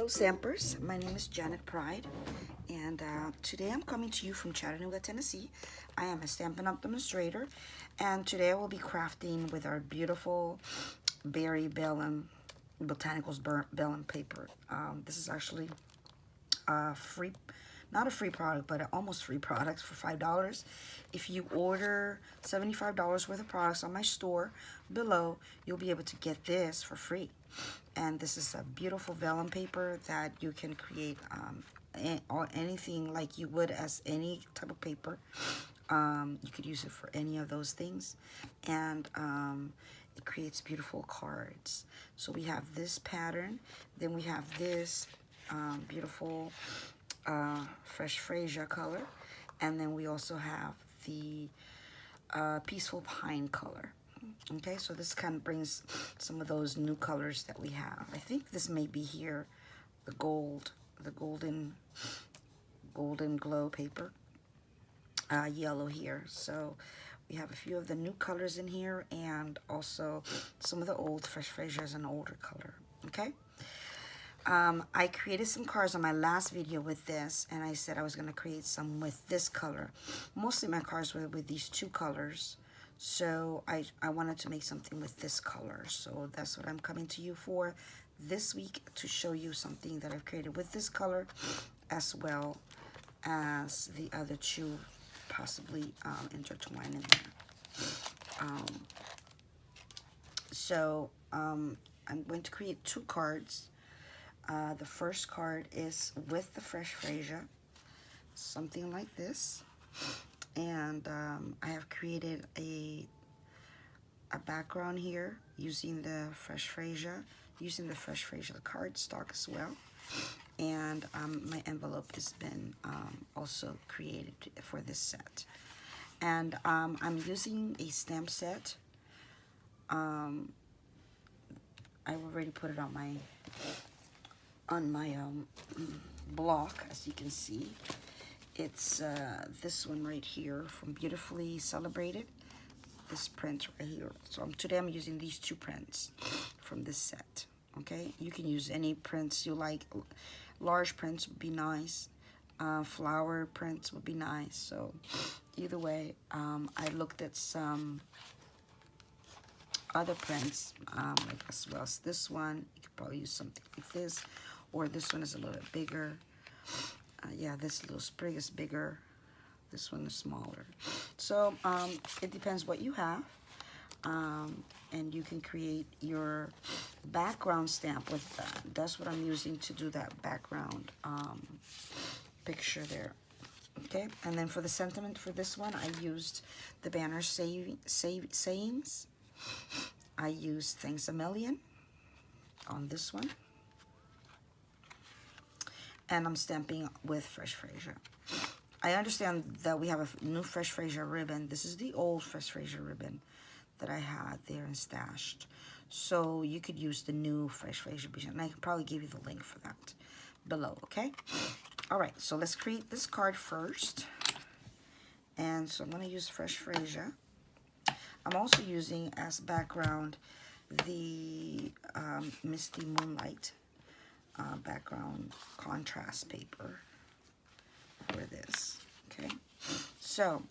Stampers, my name is Janet Pride, and today I'm coming to you from Chattanooga, Tennessee. I am a Stampin' Up! Demonstrator, and today I will be crafting with our beautiful berry vellum, Botanicals vellum paper. This is actually free, not a free product, but an almost free product for $5. If you order $75 worth of products on my store below, you'll be able to get this for free. And this is a beautiful vellum paper that you can create or anything like you would as any type of paper. You could use it for any of those things, and it creates beautiful cards. So we have this pattern, then we have this beautiful freshfreesia color, and then we also have the peaceful pine color. Okay, so this kind of brings some of those new colors that we have. I think this may be here, the golden glow paper, yellow here. So we have a few of the new colors in here, and also some of the old freshfreesia is an older color. Okay. I created some cards on my last video with this, and I said I was going to create some with this color. Mostly my cards were with these two colors, so I wanted to make something with this color. So that's what I'm coming to you for this week, to show you something that I've created with this color, as well as the other two possibly intertwined in there. I'm going to create two cards. The first card is with the freshfreesia, something like this, and I have created a background here using the freshfreesia, cardstock as well, and my envelope has been also created for this set, and I'm using a stamp set. I already put it on my block, as you can see. It's this one right here from Beautifully Celebrated, this print right here. So today I'm using these two prints from this set. Okay, you can use any prints you like. Large prints would be nice, flower prints would be nice. So either way, I looked at some other prints, like as well as this one. You could probably use something like this, or this one is a little bit bigger. Yeah, this little sprig is bigger. This one is smaller. So it depends what you have, and you can create your background stamp with that. That's what I'm using to do that background picture there. Okay, and then for the sentiment for this one, I used the banner sayings. I used Thanks a Million on this one, and I'm stamping with freshfreesia. I understand that we have a new freshfreesia ribbon. This is the old freshfreesia ribbon that I had there and stashed. So you could use the new freshfreesia, and I can probably give you the link for that below, okay? All right, so let's create this card first. And so I'm going to use freshfreesia. I'm also using as background the Misty Moonlight background contrast paper for this. Okay, so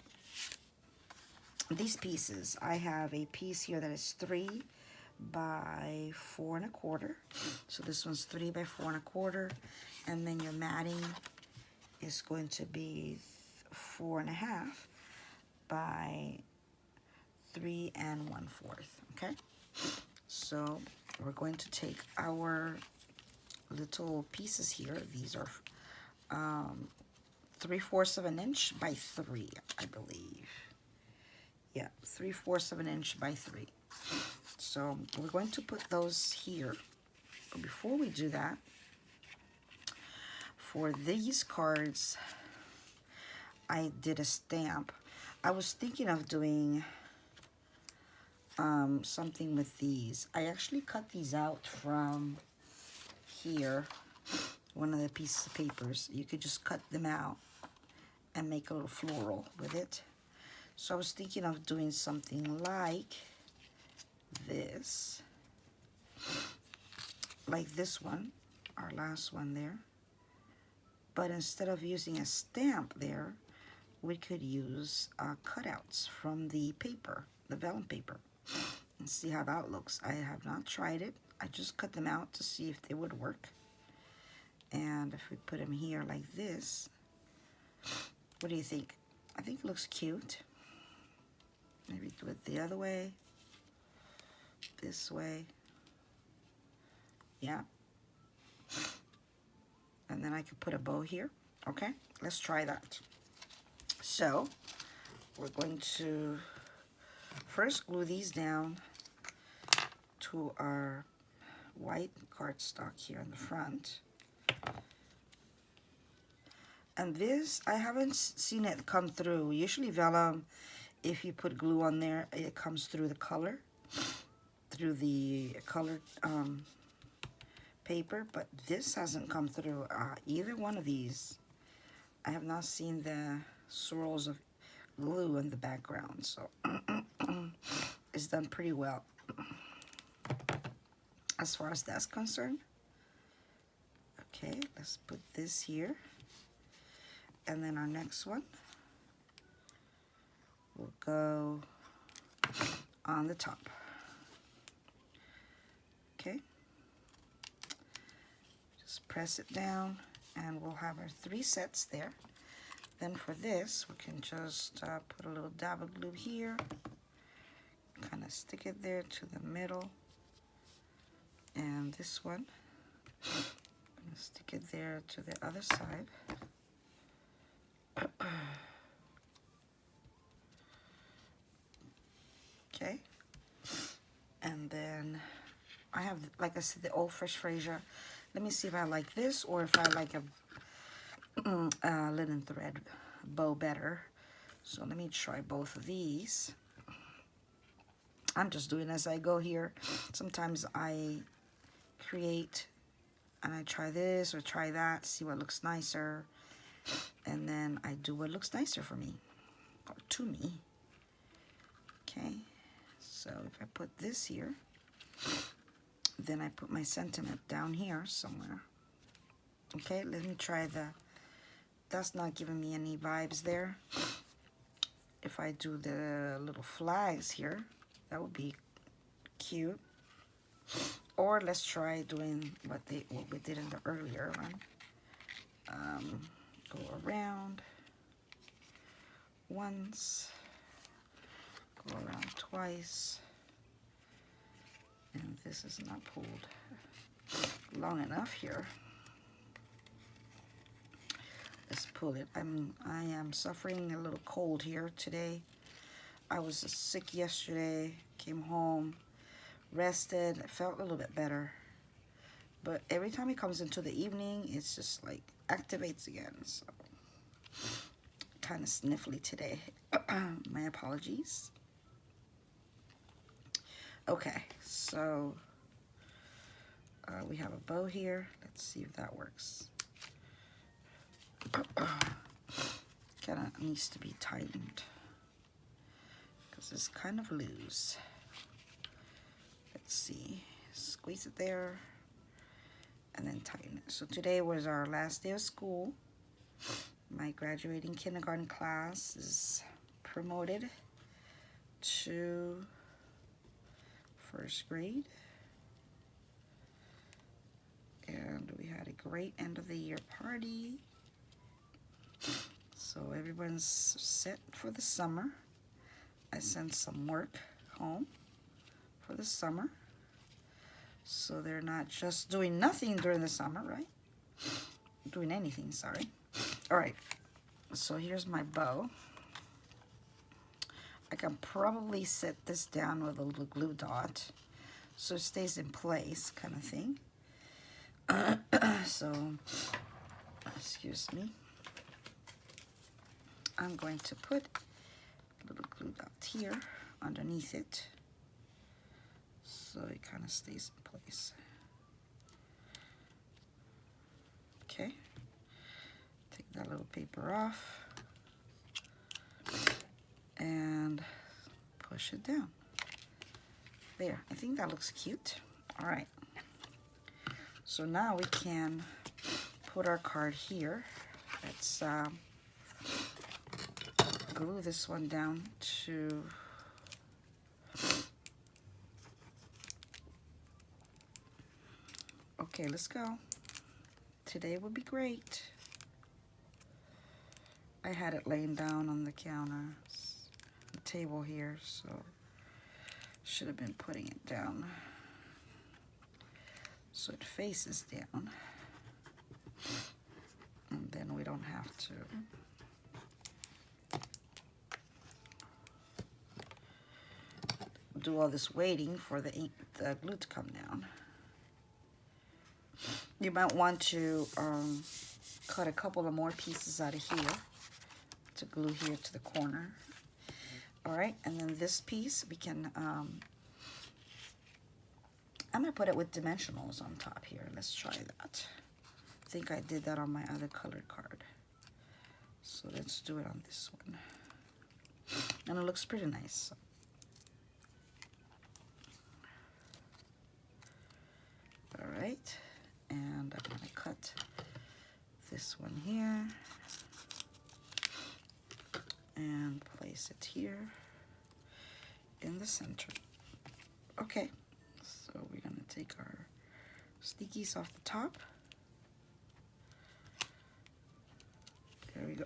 these pieces, I have a piece here that is 3 by 4 1/4. So this one's 3 by 4 1/4, and then your matting is going to be 4 1/2 by 3 1/4. Okay, so we're going to take our little pieces here. These are 3/4 of an inch by 3, I believe. Yeah, 3/4 of an inch by 3. So we're going to put those here. But before we do that, for these cards, I did a stamp. I was thinking of doing something with these. I actually cut these out from here, one of the pieces of papers. You could just cut them out and make a little floral with it. So I was thinking of doing something like this, like this one. our last one there. But instead of using a stamp there, we could use cutouts from the paper, the vellum paper, and see how that looks. I have not tried it. I just cut them out to see if they would work. And if we put them here like this, what do you think? I think it looks cute. Maybe do it the other way, this way. Yeah. And then I could put a bow here. Okay, let's try that. So we're going to first glue these down to our white cardstock here in the front. And this, I haven't seen it come through. Usually vellum, if you put glue on there, it comes through the color, through the colored paper, but this hasn't come through either one of these. I have not seen the swirls of glue in the background, so it's done pretty well as far as that's concerned. Okay, let's put this here. And then our next one will go on the top. Okay. Just press it down and we'll have our 3 sets there. Then for this, we can just put a little dab of glue here. Kind of stick it there to the middle. And this one, I'm going to stick it there to the other side. Okay, and then I have, like I said, the old freshfreesia. Let me see if I like this or if I like a linen thread bow better. So let me try both of these. I'm just doing as I go here. Sometimes I create and I try this or try that, see what looks nicer. And then I do what looks nicer for me, or to me. Okay, so if I put this here, then I put my sentiment down here somewhere. Okay, let me try that's not giving me any vibes there. If I do the little flags here, that would be cute. Or let's try doing what we did in the earlier one. Go around once, go around twice, and this is not pulled long enough here. Let's pull it. I am suffering a little cold here today. I was sick yesterday, came home, rested, felt a little bit better. But every time it comes into the evening, it's just like activates again. So kind of sniffly today. My apologies. Okay, so we have a bow here. Let's see if that works. Kind of needs to be tightened because it's kind of loose. Let's see. Squeeze it there. And then tighten it. So today was our last day of school. My graduating kindergarten class is promoted to 1st grade. And we had a great end of the year party. So everyone's set for the summer. I sent some work home for the summer. So they're not just doing nothing during the summer, right? Doing anything, sorry. All right, so here's my bow. I can probably set this down with a little glue dot so it stays in place, kind of thing. So, excuse me. I'm going to put a little glue dot here underneath it, so it kind of stays in place. Okay, take that little paper off and push it down. There, I think that looks cute. All right, So now we can put our card here. Let's glue this one down to okay, let's go. Today will be great. I had it laying down on the counter, the table here, so should have been putting it down so it faces down, and then we don't have to do all this waiting for the glue to come down. You might want to cut a couple of more pieces out of here to glue here to the corner. All right, and then this piece we can, I'm gonna put it with dimensionals on top here. Let's try that. I think I did that on my other colored card. So let's do it on this one. And it looks pretty nice. All right, and I'm gonna cut this one here and place it here in the center. Okay, so we're gonna take our stickies off the top. There we go.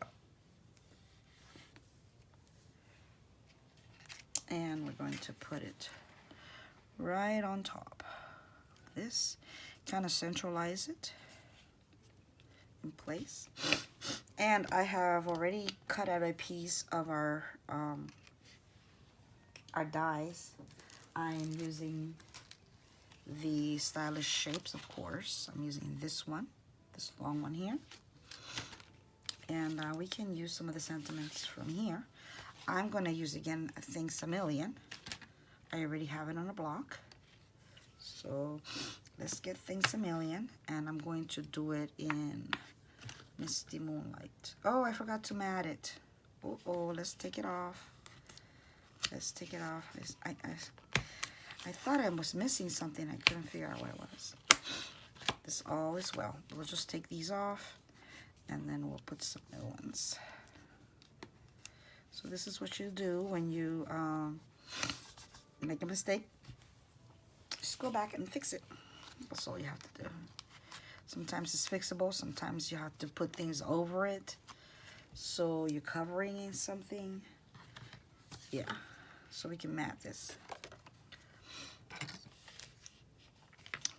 And we're going to put it right on top. This, kind of centralize it in place. And I have already cut out a piece of our dies. I'm using the Stylish Shapes, of course. I'm using this one, this long one here. And we can use some of the sentiments from here. I'm going to use, again, Thanks a Million. I already have it on a block. So let's get Thanks a Million. And I'm going to do it in Misty Moonlight. Oh, I forgot to mat it. Uh-oh, let's take it off. Let's take it off. I thought I was missing something. I couldn't figure out what it was. This all is well. We'll just take these off, and then we'll put some new ones. So this is what you do when you make a mistake. Just go back and fix it. That's all you have to do. Sometimes it's fixable. Sometimes you have to put things over it, so you're covering in something. Yeah, so we can mat this.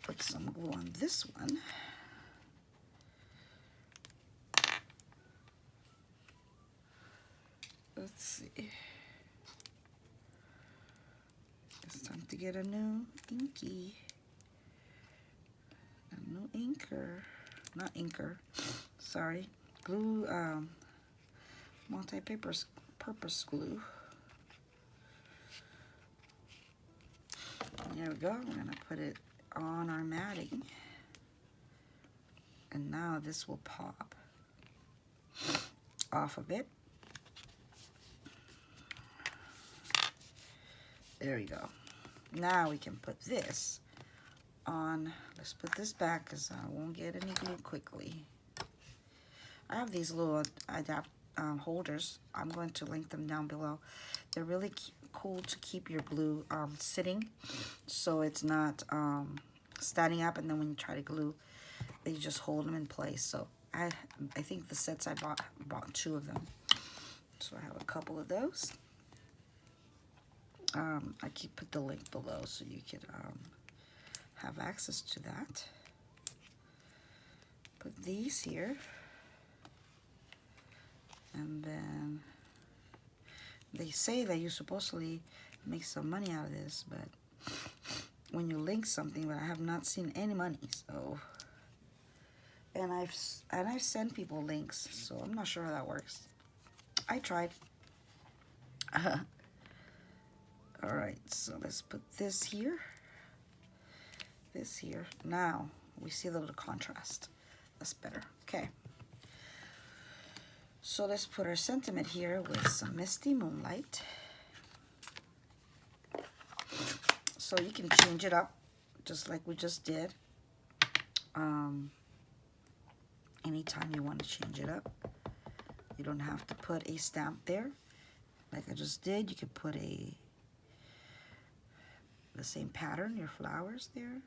Put some glue on this one. Let's see. It's time to get a new inky. A new inker. Not inker. Sorry. Glue, multi-purpose glue. There we go. We're going to put it on our matting. And now this will pop off of it. There we go. Now we can put this on. Let's put this back because I won't get any glue quickly. I have these little holders. I'm going to link them down below. They're really cool to keep your glue sitting, so it's not standing up, and then when you try to glue, you just hold them in place. So I think the sets I bought 2 of them. So I have a couple of those. I put the link below so you could have access to that. Put these here. And then they say that you supposedly make some money out of this, but when you link something, but I have not seen any money. So, and I've sent people links, so I'm not sure how that works. I tried. All right, so let's put this here. This here. Now we see a little contrast. That's better. Okay. So let's put our sentiment here with some Misty Moonlight. So you can change it up just like we just did. anytime you want to change it up. You don't have to put a stamp there like I just did. You could put the same pattern, your flowers there.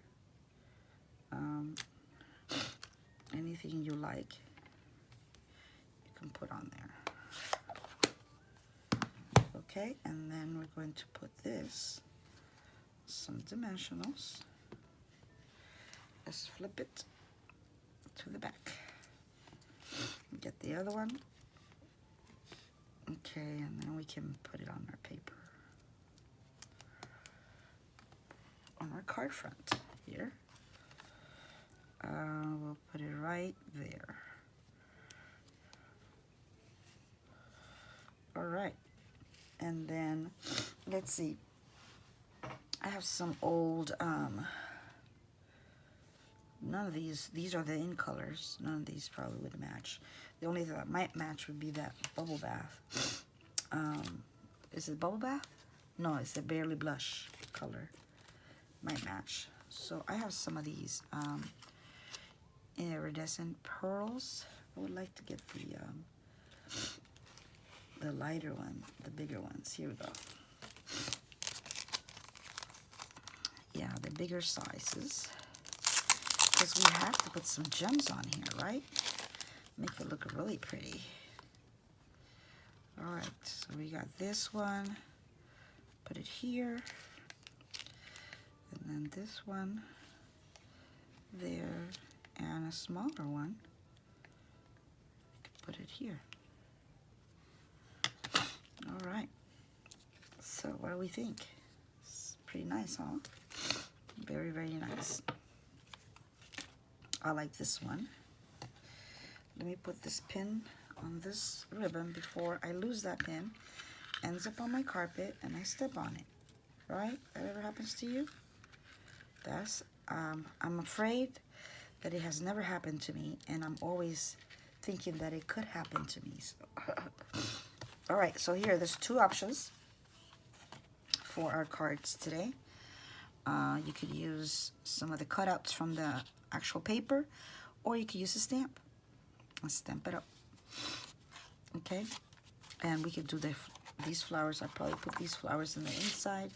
Anything you like, you can put on there. Okay, and then we're going to put this, some dimensionals. Let's flip it to the back. Get the other one. Okay, and then we can put it on our paper. On our card front here. We'll put it right there. All right, and then let's see. I have some old, none of these are the incolors. None of these probably would match. The only thing that might match would be that bubble bath. Is it bubble bath? No, it's a barely blush color. Might match. So I have some of these iridescent pearls. I would like to get the lighter one, the bigger ones. Here we go. Yeah, the bigger sizes. Because we have to put some gems on here, right? Make it look really pretty. All right, so we got this one. Put it here. And then this one there. And a smaller one. Put it here. All right. So what do we think? It's pretty nice, huh? Very, very nice. I like this one. Let me put this pin on this ribbon before I lose that pin. Ends up on my carpet and I step on it. Right? That ever happens to you? That's, I'm afraid that it has never happened to me, and I'm always thinking that it could happen to me. So. All right, so here, there's two options for our cards today. You could use some of the cutouts from the actual paper, or you could use a stamp and stamp it up. Okay, and we could do these flowers. I probably put these flowers in the inside.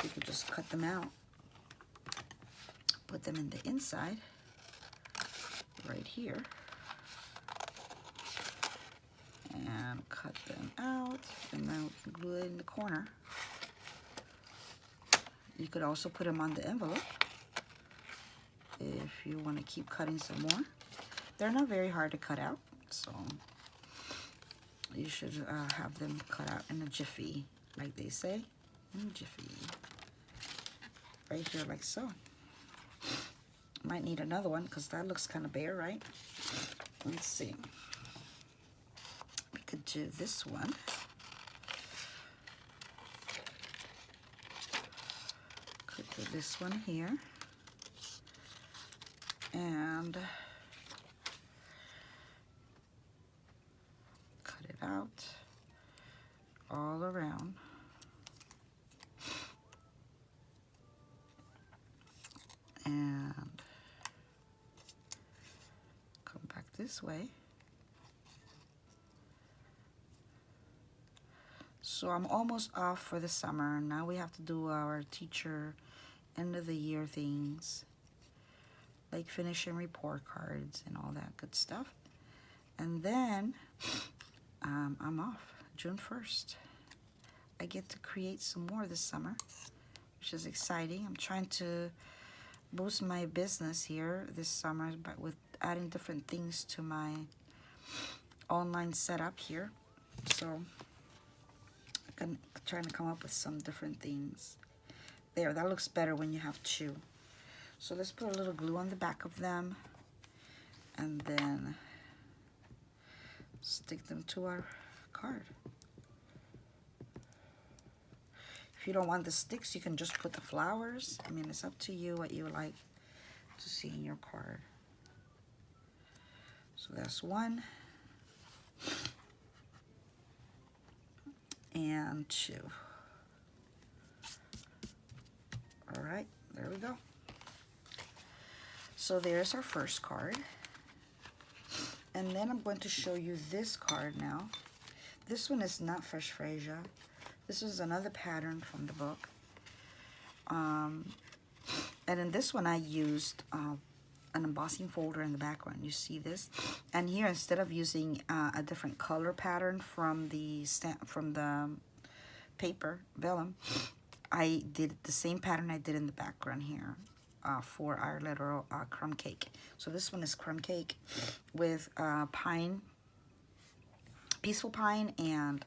You could just cut them out, put them in the inside right here, and cut them out, and then glue it in the corner. You could also put them on the envelope if you want to keep cutting some more. They're not very hard to cut out, so you should have them cut out in a jiffy, like they say, in a jiffy. Right here, like so. Might need another one because that looks kind of bare, right? Let's see. We could do this one. Could do this one here. And cut it out all around. And come back this way. So I'm almost off for the summer. Now we have to do our teacher end of the year things, like finishing report cards and all that good stuff. And then I'm off June 1st. I get to create some more this summer, which is exciting. I'm trying to boost my business here this summer, but with adding different things to my online setup here. So I'm trying to come up with some different things. There, that looks better when you have two. So let's put a little glue on the back of them and then stick them to our card. If you don't want the sticks, you can just put the flowers. I mean, it's up to you what you like to see in your card. So that's one. And two. All right, there we go. So there's our first card. And then I'm going to show you this card now. This one is not freshfreesia. This is another pattern from the book. And in this one I used an embossing folder in the background. You see this? And here, instead of using a different color pattern from the paper vellum, I did the same pattern I did in the background here for our little crumb cake. So this one is crumb cake with pine, peaceful pine, and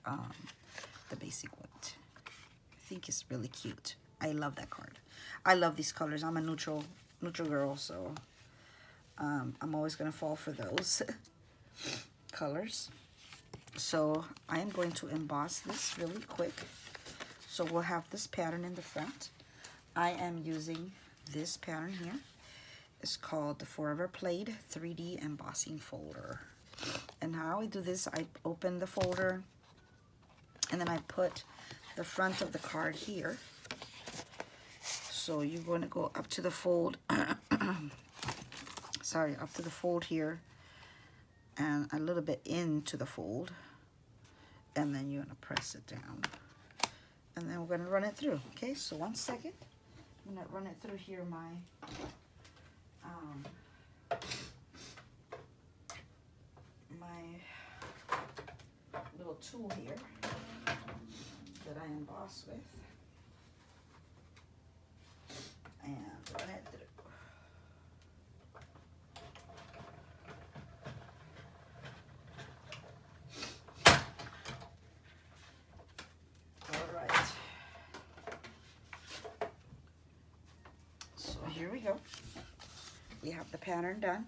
the basic wood. I think it's really cute. I love that card. I love these colors. I'm a neutral girl, so I'm always gonna fall for those colors. So I am going to emboss this really quick. So we'll have this pattern in the front. I am using this pattern here. It's called the Forever Played 3D Embossing Folder. And how I do this, I open the folder and then I put the front of the card here. So you're going to go up to the fold, sorry, up to the fold here and a little bit into the fold. And then you're going to press it down. And then we're going to run it through. Okay, so 1 second. I'm going to run it through here, my little tool here that I emboss with. And run it through. Here we go. We have the pattern done.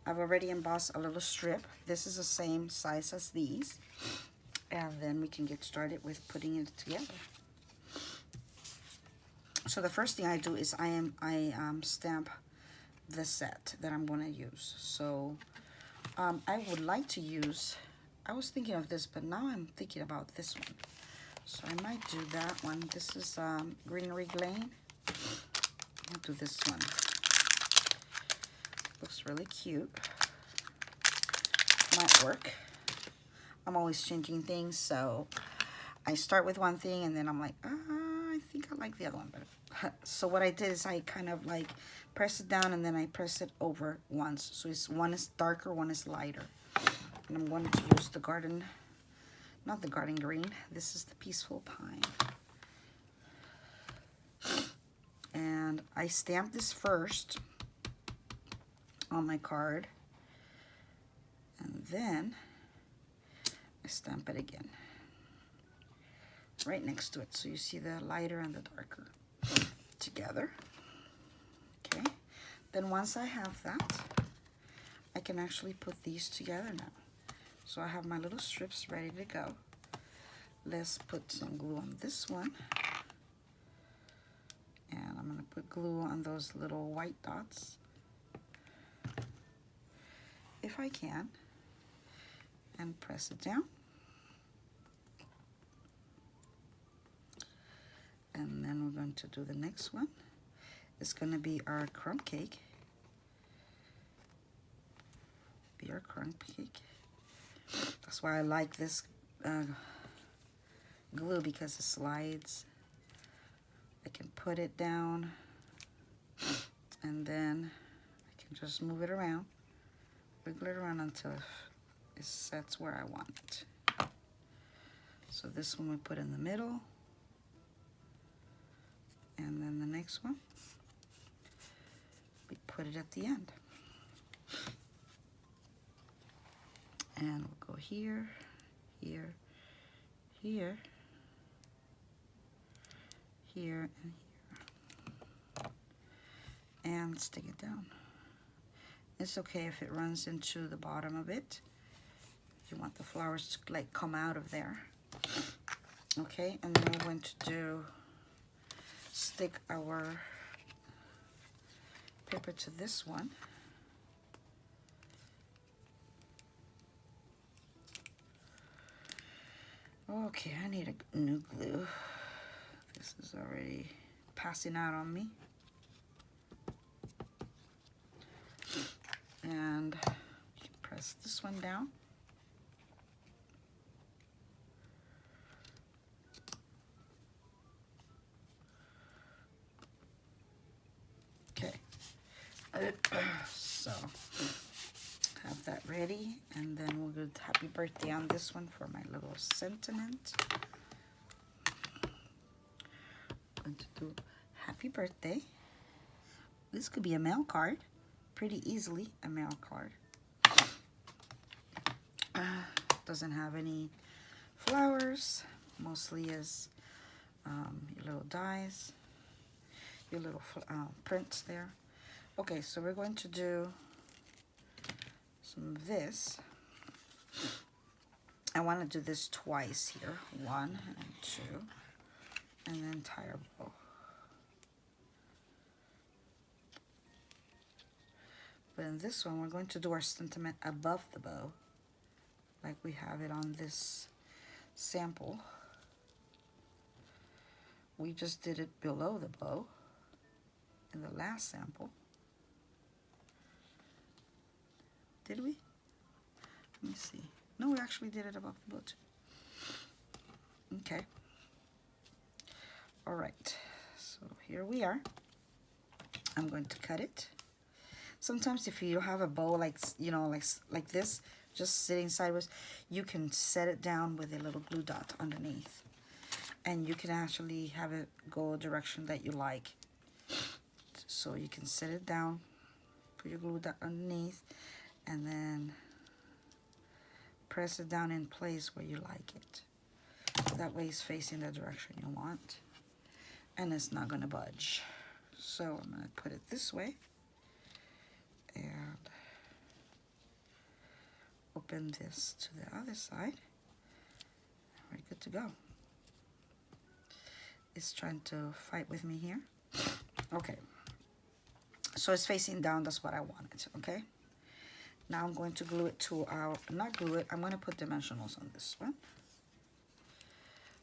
I've already embossed a little strip. This is the same size as these. And then we can get started with putting it together. So the first thing I do is I stamp the set that I'm going to use. So I would like to use, I was thinking of this, but now I'm thinking about this one. So I might do that one. This is Greenery Lane. I'll do this one. Looks really cute. Might work. I'm always changing things, so I start with one thing and then I'm like, I think I like the other one better. So what I did is I kind of like press it down and then I press it over once. So it's one is darker, one is lighter. And I'm going to use the garden, not the garden green. This is the Peaceful Pine. And I stamp this first on my card, and then I stamp it again right next to it. So you see the lighter and the darker together. Okay. Then once I have that, I can actually put these together now. So I have my little strips ready to go. Let's put some glue on this one. And I'm going to put glue on those little white dots, if I can, and press it down. And then we're going to do the next one. It's going to be our crumb cake. That's why I like this glue, because it slides. I can put it down and then I can just move it around, wiggle it around until it sets where I want it. So this one we put in the middle, and then the next one we put it at the end. And we'll go here, here, here, here, and here, and stick it down. It's okay if it runs into the bottom of it. You want the flowers to like come out of there. Okay, and then we're going to stick our paper to this one. Okay, I need a new glue. This is already passing out on me. And you can press this one down. Okay, so have that ready, and then we'll do happy birthday on this one for my little sentiment. I'm going to do happy birthday. This could be a mail card, pretty easily a mail card. Doesn't have any flowers, mostly is your little dies, your little prints there. Okay, so we're going to do some of this. I want to do this twice here, 1 and 2, and then tie our bow. But in this one, we're going to do our sentiment above the bow, like we have it on this sample. We just did it below the bow in the last sample. Did we? Let me see. No, we actually did it above the bow too. Okay. All right. So here we are. I'm going to cut it. Sometimes if you have a bow like, you know, like this, just sitting sideways, you can set it down with a little glue dot underneath. And you can actually have it go a direction that you like. So you can set it down, put your glue dot underneath, and then press it down in place where you like it. That way it's facing the direction you want. And it's not gonna budge. So I'm gonna put it this way. And open this to the other side. We're good to go. It's trying to fight with me here. Okay. So it's facing down, that's what I wanted, okay? Now I'm going to glue it to our, not glue it, I'm going to put dimensionals on this one.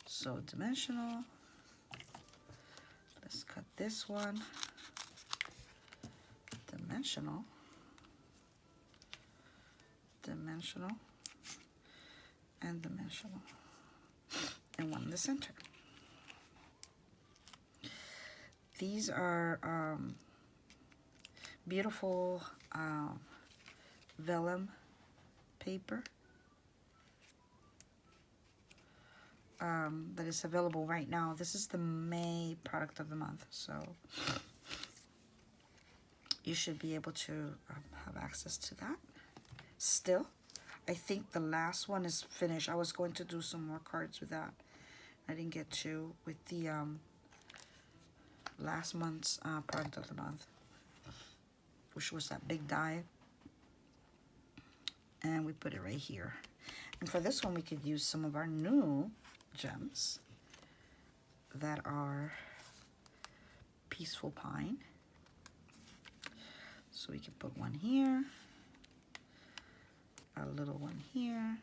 So dimensional, let's cut this one, dimensional, dimensional, and dimensional, and one in the center. These are beautiful vellum paper that is available right now. This is the May product of the month, so you should be able to have access to that. Still, I think the last one is finished. I was going to do some more cards with that. I didn't get to with the last month's product of the month, which was that big die. And we put it right here. And for this one, we could use some of our new gems that are Peaceful Pine. So we can put one here, a little one here,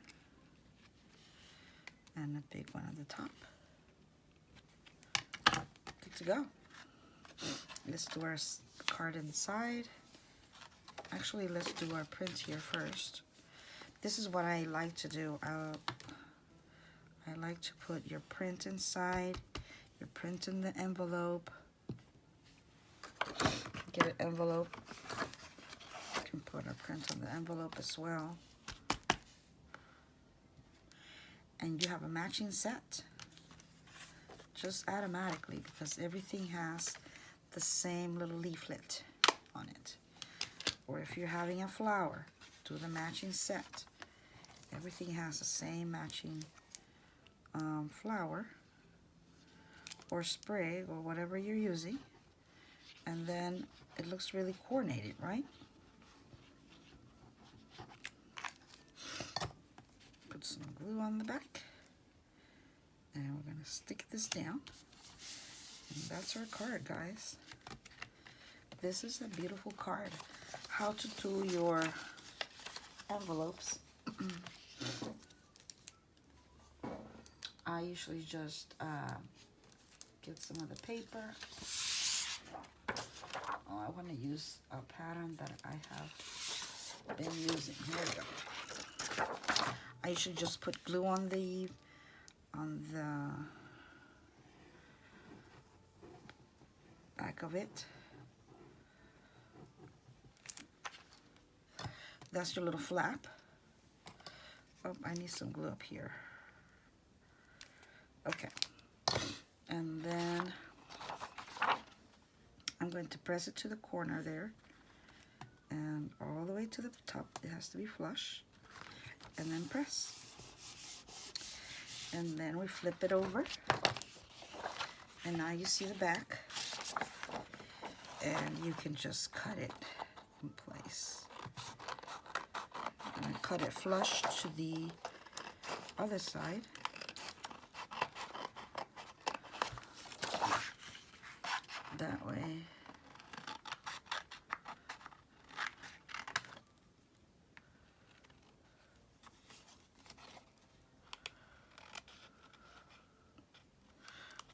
and a big one at the top. Good to go. Let's do our card inside. Actually, let's do our print here first. This is what I like to do. I like to put your print inside, your print in the envelope. Get an envelope. You can put a print on the envelope as well. And you have a matching set. Just automatically, because everything has the same little leaflet on it. Or if you're having a flower, do the matching set. Everything has the same matching flower or sprig or whatever you're using, and then it looks really coordinated, right? Put some glue on the back, and we're gonna stick this down, and that's our card, guys. This is a beautiful card. How to do your envelopes. I usually just get some of the paper. Oh, I want to use a pattern that I have been using. Here we go. I should just put glue on the back of it. That's your little flap. Oh, I need some glue up here. Okay. And then I'm going to press it to the corner there. And all the way to the top. It has to be flush. And then press. And then we flip it over. And now you see the back. And you can just cut it in place. And cut it flush to the other side. That way.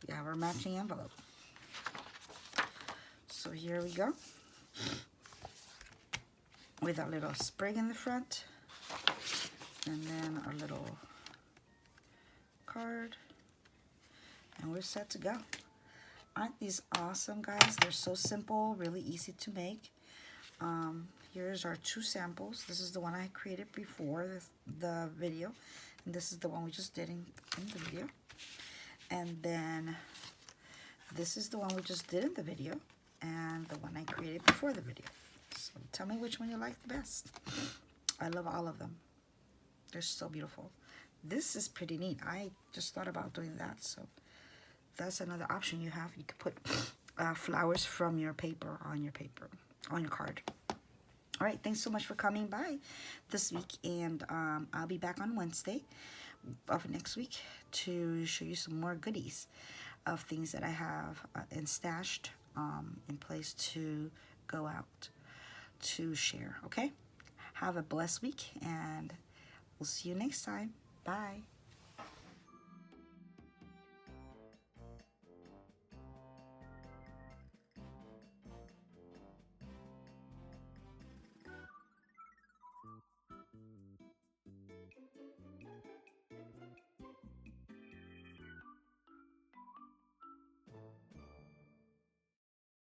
We have our matching envelope. So here we go. With our little sprig in the front. And then our little card. And we're set to go. Aren't these awesome, guys? They're so simple, really easy to make. Here's our 2 samples. This is the one I created before the video. And this is the one we just did in the video. And then this is the one we just did in the video. And the one I created before the video. So tell me which one you like the best. I love all of them. They're so beautiful. This is pretty neat. I just thought about doing that. So that's another option you have. You could put flowers from your paper on your card. All right, thanks so much for coming by this week. And I'll be back on Wednesday of next week to show you some more goodies of things that I have and stashed in place to go out to share. Okay, have a blessed week, and we'll see you next time. Bye.